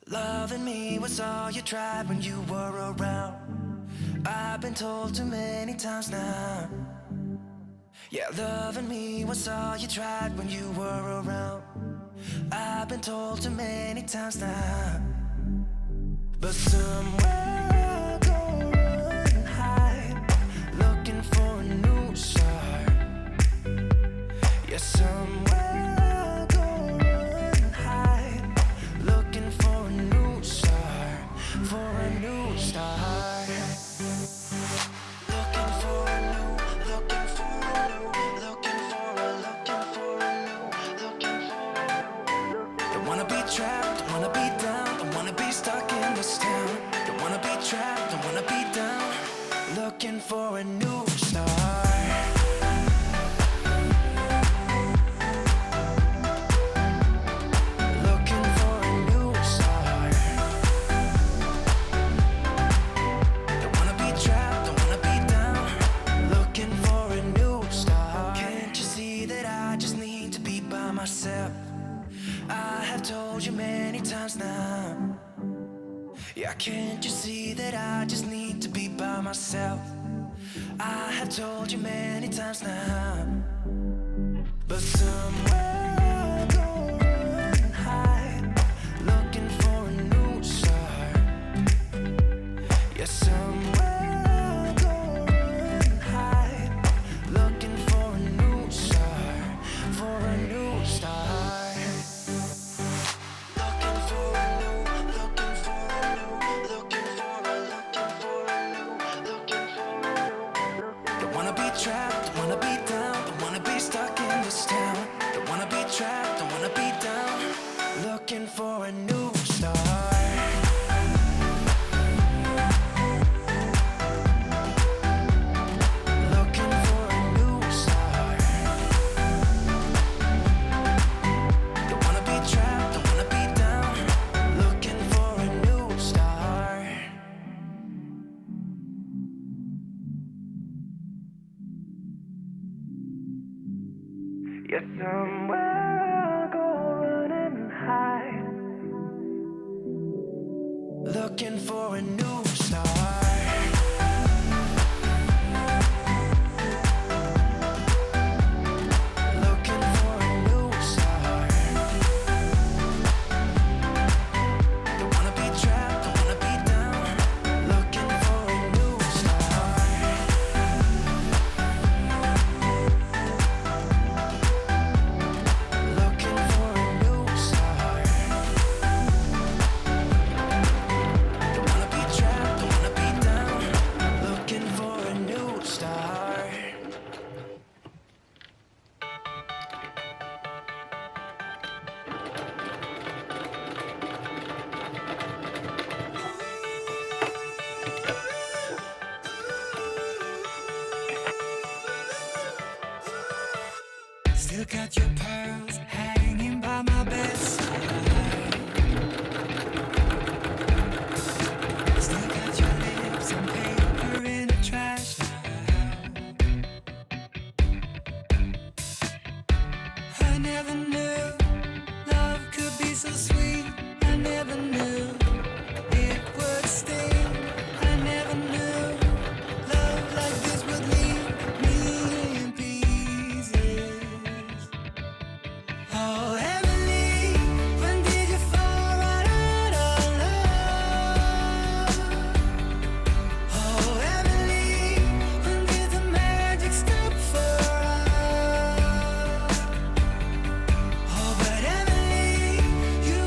Loving me was all you tried when you were around. I've been told too many times now. Yeah, loving me was all you tried when you were around. I've been told too many times now. But somewhere I'll go run and hide, looking for a new start. Yeah, somewhere I'll go run and hide, looking for a new start, for a new start. Looking for a new, looking for a new, looking for a new, looking for a new. Don't wanna be trapped, don't wanna be down, don't wanna be stuck in this town. Don't wanna be trapped, don't wanna be down, looking for a new start. I have told you many times now. Yeah, can't you see that I just need to be by myself? I have told you many times now. But somewhere I'll go run and hide, looking for a new start. Yeah, somewhere I'll go run and hide, looking for a new start, for a new start. Trapped, don't wanna be down, don't wanna be stuck in this town. Don't wanna be trapped, don't wanna be down, looking for a new start. Yeah, somewhere I'll go run and hide, looking for a new start. Still got your pearls hanging by my bedside. Still got your lips on paper in the trash now. I never knew love could be so sweet. I never knew it would sting. I never knew love like this would leave me in pieces. Oh, Emily, when did you fall right out of love? Oh, Emily, when did the magic stop for us? Oh, but Emily, you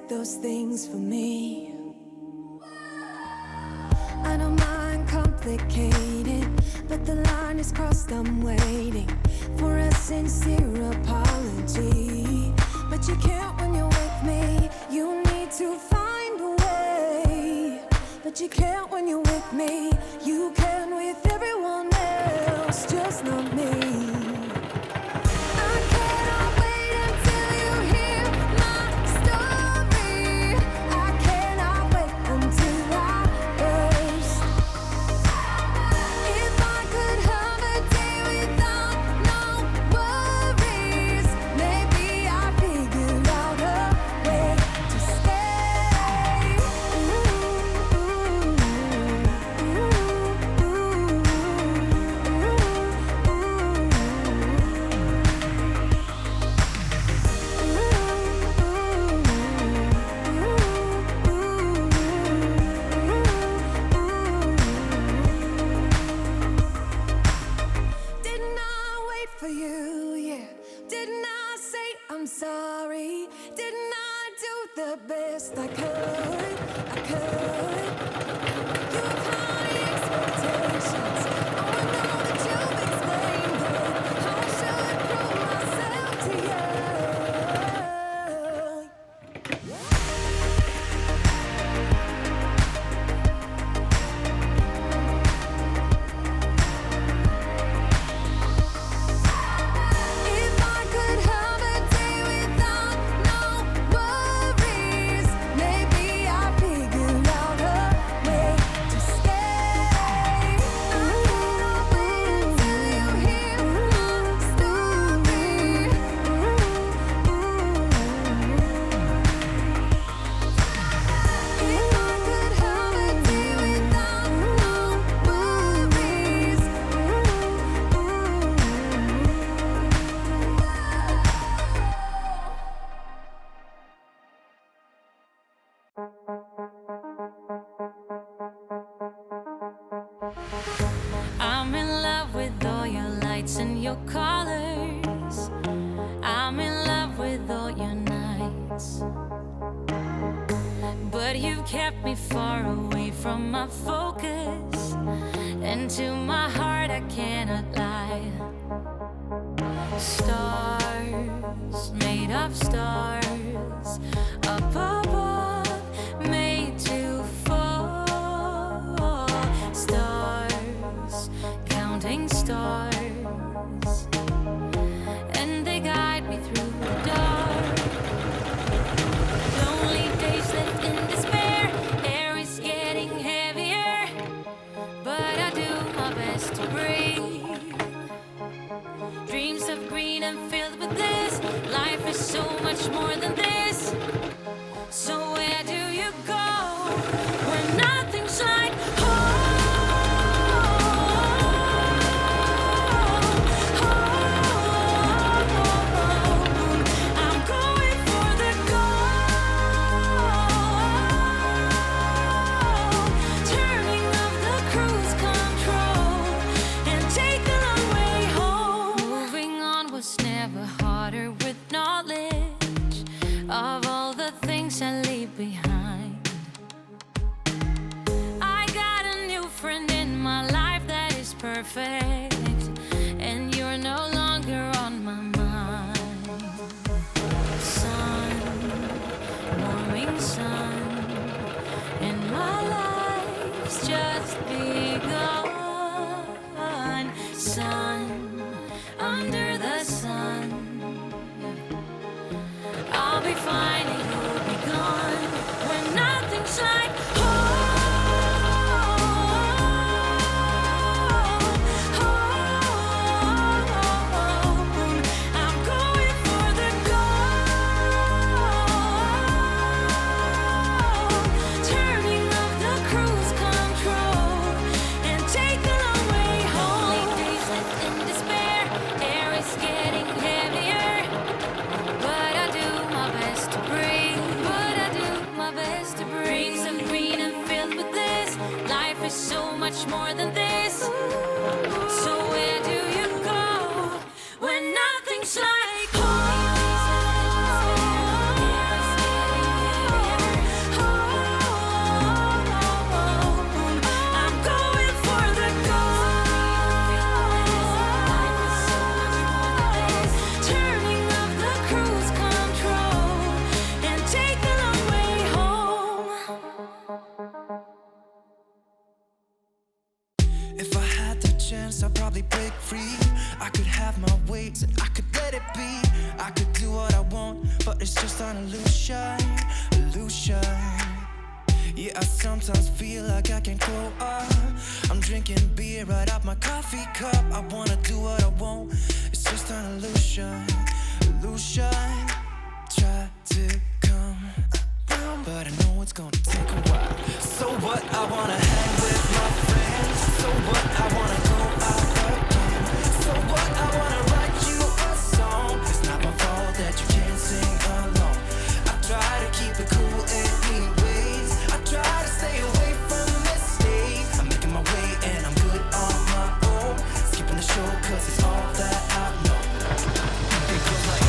Those things for me. I don't mind complicated, but the line is crossed. I'm waiting for a sincere apology. But you can't when you're with me. You need to find a way. But you can't when you're with me. You can with everyone else, just not me. I'm in love with all your lights and your colors. I'm in love with all your nights. But you've kept me far away from my focus, and to my heart I cannot lie. Stars, made of stars, up above, made to fall. Stars, counting stars, and they guide me through the dark. Lonely days left in despair, air is getting heavier, but I do my best to breathe. Dreams of green and filled with this. Life is so much more than this. So where do you go when nothing's like home? I'm going for the goal, turning off the cruise control and take the long way home. Moving on was never harder with knowledge of all the things I leave behind. I got a new friend in my life that is perfect, and you're no longer on my mind. Sun, warming sun, and my life's just begun. Sun, under the sun, I'll be fine and you'll be gone when nothing's like home. much more than this. So where do you go when nothing's like home? I'm going for the gold, turning off the cruise control and take the long way home. If I had the chance, I'd probably break free. I could have my ways and I could let it be. I could do what I want, but it's just an illusion, illusion. Yeah, I sometimes feel like I can't grow up. I'm drinking beer right out my coffee cup. I wanna do what I want, it's just an illusion, illusion. Try to come around, but I know it's gonna take a while. So what, I wanna hang with my friends. So what, I wanna go out again. So what, I wanna write you a song. It's not my fault that you can't sing along. I try to keep it cool anyways. I try to stay away from mistakes. I'm making my way and I'm good on my own. Skipping the show cause it's all that I know. It goes like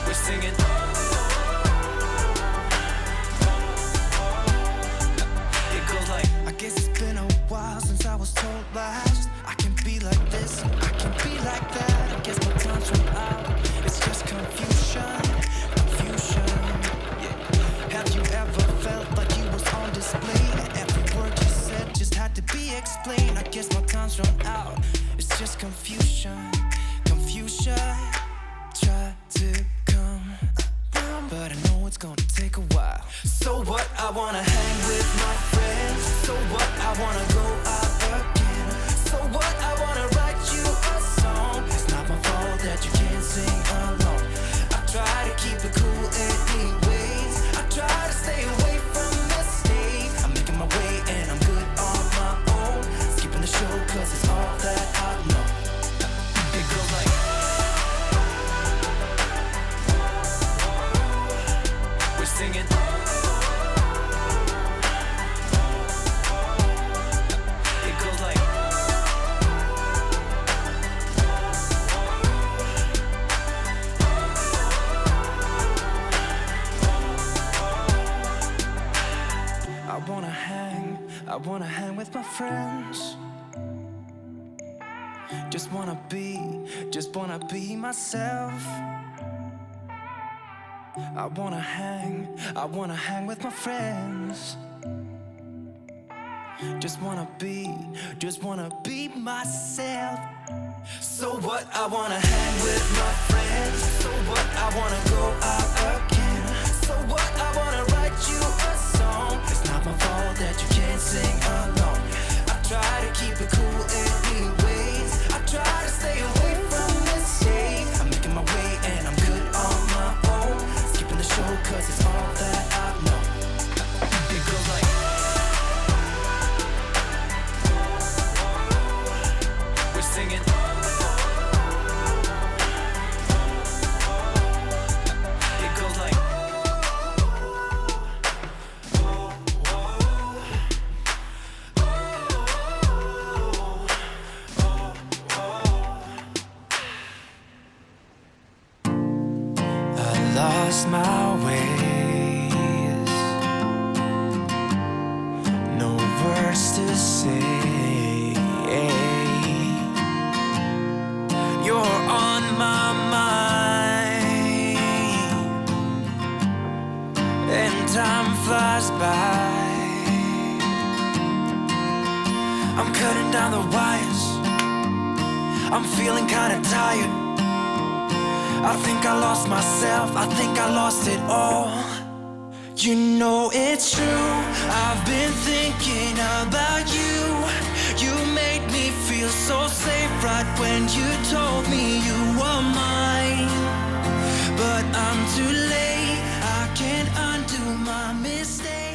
we're singing. It goes like, I guess it's been a while since I was told last. I can be like this, I can be like that. I guess my time's run out. It's just confusion, confusion. Yeah. Have you ever felt like you was on display? Every word you said just had to be explained. I guess my time's run out. It's just confusion, confusion. Try to come around, but I know it's gonna take a while. So what, I wanna hang with my friends. So what, I wanna go out again. So what, I wanna write you a song. It's not my fault that you can't sing along. I try to keep it cool anyways. I try to stay away from mistakes. I'm making my way and I'm good on my own. Skipping the show cause it's all that I know. It goes like we're singing. It goes like I wanna hang with my friends. Just wanna be myself. I wanna hang with my friends. Just wanna be myself. So what, I wanna hang with my friends. So what, I wanna go out again. So what, I wanna write you a song. It's not my fault that you can't sing along. I try to keep it cool anyways. I try to stay away from mistakes. I'm making my way and I'm good on my own. Skipping the show cause it's all that I know. It goes like we're singing. It goes like I lost my ways, no words to say. You're on my mind, and time flies by. I'm cutting down the wires, I'm feeling kinda tired. I think I lost myself, I think I lost it all. You know it's true, I've been thinking about you. You made me feel so safe right when you told me you were mine. But I'm too late, I can't undo my mistake.